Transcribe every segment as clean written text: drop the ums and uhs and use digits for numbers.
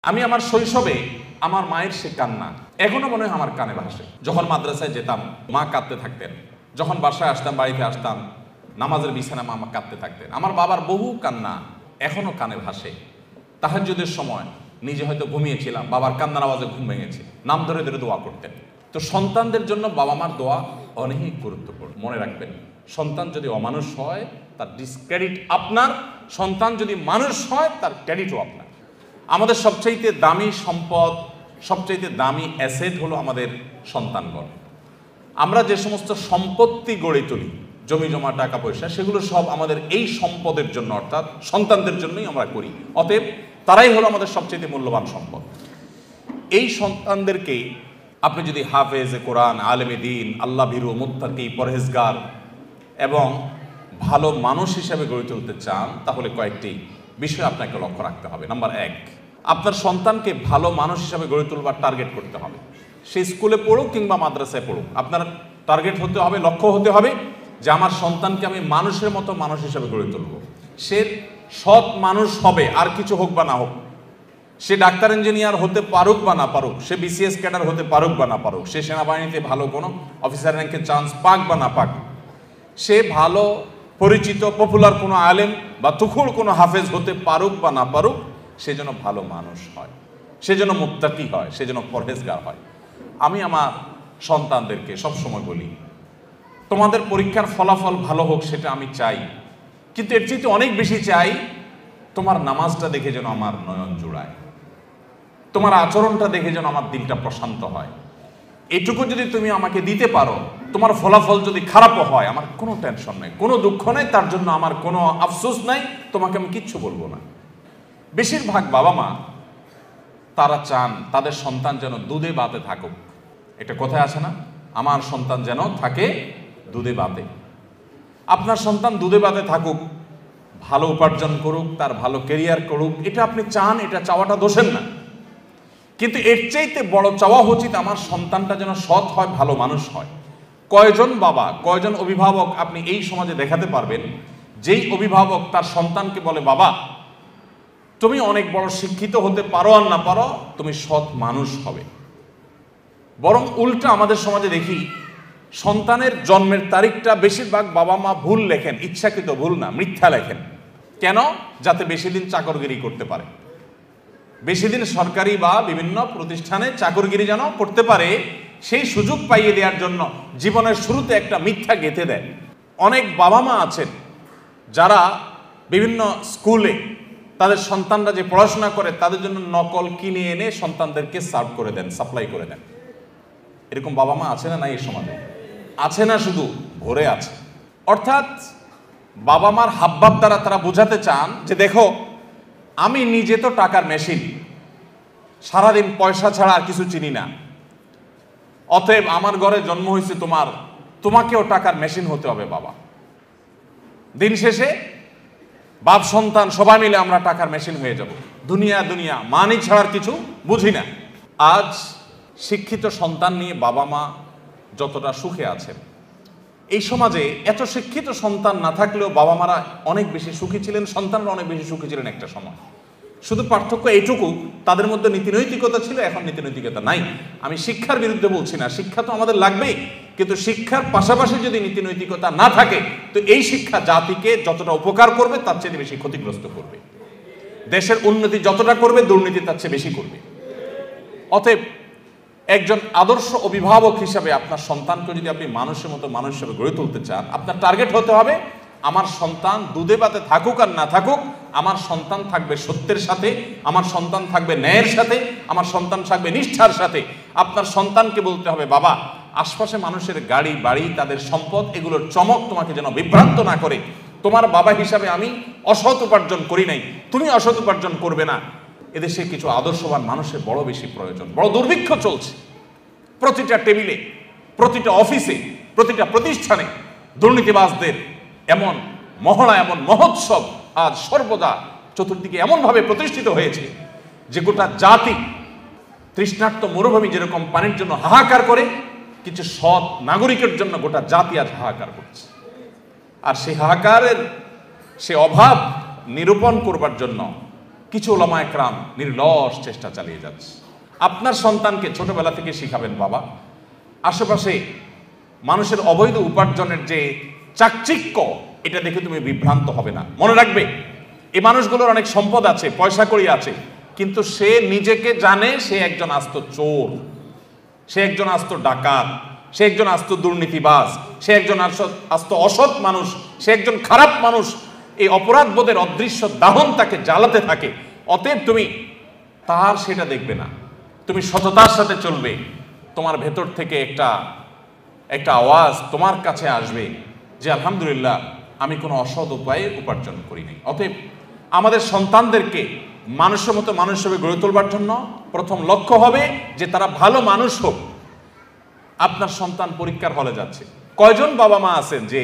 আমি আমার শৈশবে আমার মায়ের সে কান্না এখনো মনে হয় আমার কানে ভাসে। যখন মাদ্রাসায় যেতাম মা কাঁদতে থাকতেন, যখন বাসায় আসতাম, বাড়িতে আসতাম, নামাজের বিছানা মা কাঁদতে থাকতেন। আমার বাবার বহু কান্না এখনো কানে ভাসে। তাহাজ্জুদের সময় নিজে হয়তো ঘুমিয়েছিলাম, বাবার কান্নার আওয়াজে ঘুম ভেঙেছে, নাম ধরে ধরে দোয়া করতেন। তো সন্তানদের জন্য বাবা মার দোয়া অনেক গুরুত্বপূর্ণ। মনে রাখবেন, সন্তান যদি অমানুষ হয় তার ডিসক্রেডিট আপনার, সন্তান যদি মানুষ হয় তার ক্রেডিটও আপনার। আমাদের সবচাইতে দামি সম্পদ, সবচাইতে দামি অ্যাসেট হলো আমাদের সন্তানগণ। আমরা যে সমস্ত সম্পত্তি গড়ে তুলি, জমি জমা, টাকা পয়সা, সেগুলো সব আমাদের এই সম্পদের জন্য, অর্থাৎ সন্তানদের জন্যই আমরা করি। অতএব তারাই হলো আমাদের সবচেয়ে মূল্যবান সম্পদ। এই সন্তানদেরকে আপনি যদি হাফেজে কোরআন, আলেমে দিন, আল্লাহ ভীরু, মুত্তাকি, পরহেজগার এবং ভালো মানুষ হিসেবে গড়ে তুলতে চান, তাহলে কয়েকটি বিষয় আপনাকে লক্ষ্য রাখতে হবে। নাম্বার 1, আপনার সন্তানকে ভালো মানুষ হিসেবে গড়ে তুলবার টার্গেট করতে হবে। সে স্কুলে পড়ুক কিংবা মাদ্রাসায় পড়ুক, আপনার টার্গেট হতে হবে, লক্ষ্য হতে হবে যে আমার সন্তানকে আমি মানুষের মতো মানুষ হিসেবে গড়ে তুলব। সে সৎ মানুষ হবে, আর কিছু হোক বা না হোক। সে ডাক্তার ইঞ্জিনিয়ার হতে পারুক বা না পারুক, সে বিসিএস ক্যাডার হতে পারুক বা না পারুক, সে সেনাবাহিনীতে ভালো কোনো অফিসার র্যাঙ্কের চান্স পাক বা না পাক, সে ভালো পরিচিত পপুলার কোনো আলেম বা তুখুল কোনো হাফেজ হতে পারুক বা না পারুক, সে যেন ভালো মানুষ হয়, সে যেন মুত্তাকি হয়, সে যেন পরহেজগার হয়। আমি আমার সন্তানদেরকে সবসময় বলি, তোমাদের পরীক্ষার ফলাফল ভালো হোক সেটা আমি চাই, কিন্তু এর চেয়ে অনেক বেশি চাই তোমার নামাজটা দেখে যেন আমার নয়ন জুড়ায়, তোমার আচরণটা দেখে যেন আমার দিলটা প্রশান্ত হয়। এটুকু যদি তুমি আমাকে দিতে পারো, তোমার ফলাফল যদি খারাপও হয়, আমার কোনো টেনশন নেই, কোনো দুঃখ নেই, তার জন্য আমার কোনো আফসোস নাই, তোমাকে আমি কিচ্ছু বলবো না। বেশিরভাগ বাবা মা তারা চান তাদের সন্তান যেন দুধে ভাতে থাকুক। এটা কোথায় আছে না, আমার সন্তান যেন থাকে দুধে ভাতে। আপনার সন্তান দুধে ভাতে থাকুক, ভালো উপার্জন করুক, তার ভালো কেরিয়ার করুক, এটা আপনি চান, এটা চাওয়াটা দোষের না। কিন্তু এর চাইতে বড় চাওয়া উচিত আমার সন্তানটা যেন সৎ হয়, ভালো মানুষ হয়। কয়জন বাবা, কয়জন অভিভাবক আপনি এই সমাজে দেখাতে পারবেন যেই অভিভাবক তার সন্তানকে বলে, বাবা তুমি অনেক বড় শিক্ষিত হতে পারো আর না পারো, তুমি সৎ মানুষ হবে। বরং উল্টা আমাদের সমাজে দেখি, সন্তানের জন্মের তারিখটা বেশিরভাগ বাবা মা ভুল লেখেন, ইচ্ছাকৃত ভুল না, মিথ্যা লেখেন। কেন? যাতে বেশি দিন চাকরগিরি করতে পারে, বেশি দিন সরকারি বা বিভিন্ন প্রতিষ্ঠানে চাকরগিরি যেন করতে পারে, সেই সুযোগ পাইয়ে দেওয়ার জন্য জীবনের শুরুতে একটা মিথ্যা গেঁথে দেয়। অনেক বাবা মা আছেন যারা বিভিন্ন স্কুলে তাদের সন্তানরা যে পড়াশোনা করে তাদের জন্য নকল কিনে এনে সন্তানদেরকে সার্ভ করে দেন, সাপ্লাই করে দেন। এরকম বাবা মা আছে না? নাই এই সমাজে আছে না, শুধু ভরে আছে। অর্থাৎ বাবা মার হাবভাব দ্বারা তারা বোঝাতে চান যে দেখো, আমি নিজে তো টাকার মেশিন, সারাদিন পয়সা ছাড়া আর কিছু চিনি না, অতএব আমার ঘরে জন্ম হয়েছে তোমাকেও টাকার মেশিন হতে হবে বাবা। দিন শেষে বাপ সন্তান সবাই মিলে আমরা টাকার মেশিন হয়ে যাব, দুনিয়া মানি ছাড়ার কিছু বুঝি না। আজ শিক্ষিত সন্তান নিয়ে বাবা মা যতটা সুখে আছেন, এই সমাজে এত শিক্ষিত সন্তান না থাকলেও বাবা মারা অনেক বেশি সুখী ছিলেন, সন্তানরা অনেক বেশি সুখী ছিলেন একটা সময়। শুধু পার্থক্য এইটুকু, তাদের মধ্যে নীতিনৈতিকতা ছিল, এখন নীতিনৈতিকতা নাই। আমি শিক্ষার বিরুদ্ধে বলছি না, শিক্ষা তো আমাদের লাগবেই, কিন্তু শিক্ষার পাশাপাশি যদি নীতিনৈতিকতা না থাকে, তো এই শিক্ষা জাতিকে যতটা উপকার করবে তার চেয়ে বেশি ক্ষতিগ্রস্ত করবে। দেশের উন্নতি যতটা করবে, দুর্নীতি তার চেয়ে বেশি করবে। অতএব একজন আদর্শ অভিভাবক হিসাবে আপনার সন্তানকে যদি আপনি মানুষের মতো মানুষ হিসেবে গড়ে তুলতে চান, আপনার টার্গেট হতে হবে আমার সন্তান দুধে ভাতে থাকুক আর না থাকুক, আমার সন্তান থাকবে সত্যের সাথে, আমার সন্তান থাকবে ন্যায়ের সাথে, আমার সন্তান থাকবে নিষ্ঠার সাথে। আপনার সন্তানকে বলতে হবে, বাবা আশপাশে মানুষের গাড়ি বাড়ি, তাদের সম্পদ, এগুলোর চমক তোমাকে যেন বিভ্রান্ত না করে। তোমার বাবা হিসাবে আমি অসৎ উপার্জন করি নাই, তুমি অসৎ উপার্জন করবে না। এদেশে কিছু আদর্শবান মানুষের বড় বেশি প্রয়োজন। বড় দুর্ভিক্ষ চলছে, প্রতিটা টেবিলে, প্রতিটা অফিসে, প্রতিটা প্রতিষ্ঠানে দুর্নীতিবাজদের এমন মহড়া, এমন মহোৎসব আজ সর্বদা চতুর্দিকে এমনভাবে প্রতিষ্ঠিত হয়েছে যে গোটা জাতি তৃষ্ণার্ত মরুভূমি যেরকম পানির জন্য হাহাকার করে, কিছু সৎ নাগরিকের জন্য গোটা জাতি আজ হাহাকার করছে। আর সেই হাহাকারের সে অভাব নিরূপণ করবার জন্য কিছু ওলামা একরাম নির্লস চেষ্টা চালিয়ে যাচ্ছে। আপনার সন্তানকে ছোটবেলা থেকে শিখাবেন, বাবা আশেপাশে মানুষের অবৈধ উপার্জনের যে চাকচিক্য, এটা দেখে তুমি বিভ্রান্ত হবে না। মনে রাখবে, এই মানুষগুলোর অনেক সম্পদ আছে, পয়সা কড়ি আছে, কিন্তু সে নিজেকে জানে সে একজন আস্ত চোর, সে একজন আস্ত ডাকাত, সে একজন আস্ত দুর্নীতিবাজ, সে একজন আস্ত অসৎ মানুষ, সে একজন খারাপ মানুষ। এই অপরাধ বোধের অদৃশ্য দাহন তাকে জ্বালাতে থাকে। অতএব তুমি তার সেটা দেখবে না, তুমি সততার সাথে চলবে। তোমার ভেতর থেকে একটা আওয়াজ তোমার কাছে আসবে যে আলহামদুলিল্লাহ, আমি কোনো অসৎ উপায়ে উপার্জন করি নাই। অতএব আমাদের সন্তানদেরকে মানুষের মতো মানুষ হিসেবে গড়ে তোলবার জন্য প্রথম লক্ষ্য হবে যে তারা ভালো মানুষ হোক। আপনার সন্তান পরীক্ষার হলে যাচ্ছে, কয়জন বাবা মা আছেন যে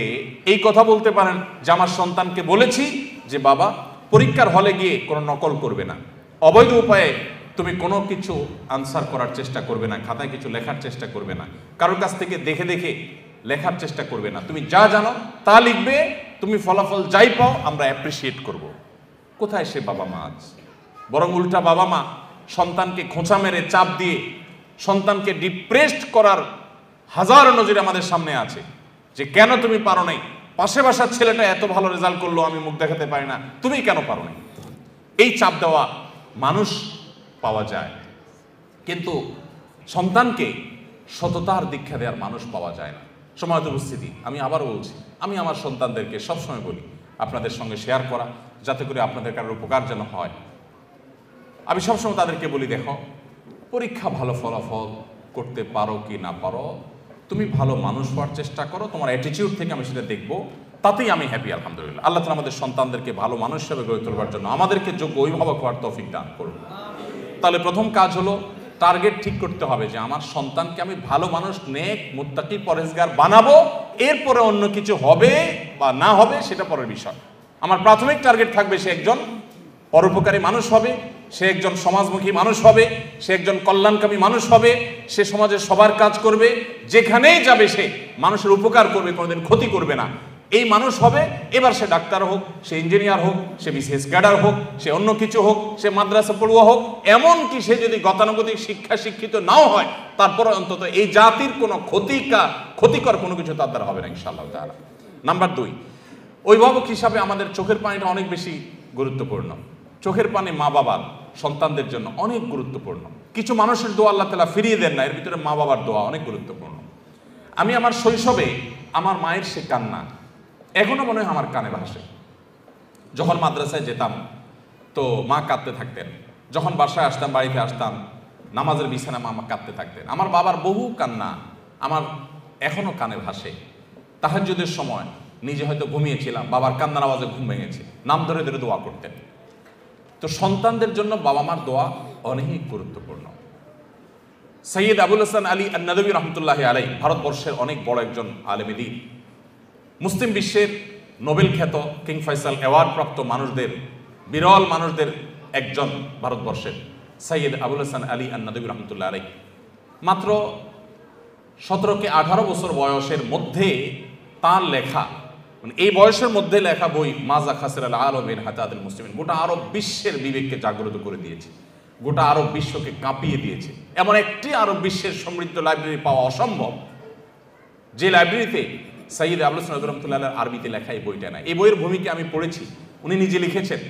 এই কথা বলতে পারেন যে আমার সন্তানকে বলেছি যে বাবা পরীক্ষার হলে গিয়ে কোনো নকল করবে না, অবৈধ উপায়ে তুমি কোনো কিছু আনসার করার চেষ্টা করবে না, খাতায় কিছু লেখার চেষ্টা করবে না, কারোর কাছ থেকে দেখে দেখে লেখার চেষ্টা করবে না, তুমি যা জানো তা লিখবে, তুমি ফলাফল যাই পাও আমরা অ্যাপ্রিসিয়েট করব। কোথায় সে বাবা মা আজ? বরং উল্টা বাবা মা সন্তানকে খোঁচা মেরে চাপ দিয়ে সন্তানকে ডিপ্রেসড করার হাজারো নজির আমাদের সামনে আছে যে কেন তুমি পারো নাই, পাশে বাসার ছেলেটা এত ভালো রেজাল্ট করলো, আমি মুখ দেখাতে পারি না, তুমি কেন পারো নাই। এই চাপ দেওয়া মানুষ পাওয়া যায়, কিন্তু সন্তানকে সততার দীক্ষা দেওয়ার মানুষ পাওয়া যায় না। সময়ত উপস্থিতি, আমি আবারও বলছি, আমি আমার সন্তানদেরকে সবসময় বলি আপনাদের সঙ্গে শেয়ার করা, যাতে করে আপনাদের কারোর উপকার যেন হয়। আমি সবসময় তাদেরকে বলি, দেখো পরীক্ষা ভালো ফলাফল করতে পারো কি না পারো, তুমি ভালো মানুষ হওয়ার চেষ্টা করো, তোমার অ্যাটিটিউড থেকে আমি সেটা দেখবো, তাতেই আমি হ্যাপি। আলহামদুলিল্লাহ, আল্লাহ তাআলা আমাদের সন্তানদেরকে ভালো মানুষ হিসেবে গড়ে তোলবার জন্য আমাদেরকে যোগ্য অভিভাবক হওয়ার তৌফিক দান করুন। তাহলে প্রথম কাজ হলো টার্গেট ঠিক করতে হবে যে আমার সন্তানকে আমি ভালো মানুষ, নেক, মুত্তাকি, পরেজগার বানাবো। এরপরে অন্য কিছু হবে বা না হবে সেটা পরের বিষয়। আমার প্রাথমিক টার্গেট থাকবে সে একজন পরোপকারী মানুষ হবে, সে একজন সমাজমুখী মানুষ হবে, সে একজন কল্যাণকামী মানুষ হবে, সে সমাজের সবার কাজ করবে, যেখানেই যাবে সে মানুষের উপকার করবে, কোনোদিন ক্ষতি করবে না, এই মানুষ হবে। এবার সে ডাক্তার হোক, সে ইঞ্জিনিয়ার হোক, সে বিসিএস ক্যাডার হোক, সে অন্য কিছু হোক, সে মাদ্রাসা পড়ুয়া হোক, এমনকি সে যদি গতানুগতিক শিক্ষিত নাও হয়, তারপর অন্তত এই জাতির কোনো ক্ষতিকর কোনো কিছু তার দ্বারা হবে না ইনশাআল্লাহ তাআলা। নাম্বার 2, অভিভাবক হিসাবে আমাদের চোখের পানিটা অনেক বেশি গুরুত্বপূর্ণ। চোখের পানি মা বাবার সন্তানদের জন্য অনেক গুরুত্বপূর্ণ। কিছু মানুষের দোয়া আল্লাহ তাআলা ফিরিয়ে দেন না, এর ভিতরে মা বাবার দোয়া অনেক গুরুত্বপূর্ণ। আমি আমার শৈশবে আমার মায়ের সে কান্না এখনো মনে হয় আমার কানে ভাসে। যখন মাদ্রাসায় যেতাম তো মা কাঁদতে থাকতেন, যখন বাসায় আসতাম, বাড়িতে আসতাম, নামাজের বিছানা মা কাঁদতে থাকতেন। আমার বাবার বহু কান্না আমার এখনো কানে ভাসে। তাহাজ্জুদের সময় নিজে হয়তো ঘুমিয়েছিলাম, বাবার কান্নার আওয়াজে ঘুম ভেঙেছে, নাম ধরে ধরে দোয়া করতেন। তো সন্তানদের জন্য বাবা মার দোয়া অনেক গুরুত্বপূর্ণ। সৈয়দ আবুল হাসান আলী আন-নাদবী রহমতুল্লাহি আলাইহি ভারতবর্ষের অনেক বড় একজন আলেমে দ্বীন, মুসলিম বিশ্বের নোবেল খ্যাত কিং ফয়সাল অ্যাওয়ার্ড প্রাপ্ত মানুষদের, বিরল মানুষদের একজন ভারতবর্ষের সৈয়দ আবুল হাসান আলী আন-নাদবী রহমতুল্লাহ আলাইহি মাত্র 17 থেকে 18 বছর বয়সের মধ্যে তার লেখা, মানে এই বয়সের মধ্যে লেখা বই মাজা খাসির আল আলমের হাতাতুল মুসলিমিন গোটা আরব বিশ্বের বিবেককে জাগ্রত করে দিয়েছে, গোটা আরব বিশ্বকে কাঁপিয়ে দিয়েছে। এমন একটি আরব বিশ্বের সমৃদ্ধ লাইব্রেরি পাওয়া অসম্ভব, যে লাইব্রেরিতে সৈয়দ আবুল হাসান রহমতুল্লাহ আরবিতে লেখা এই বইটা না। এই বইয়ের ভূমিকা আমি পড়েছি, উনি নিজে লিখেছেন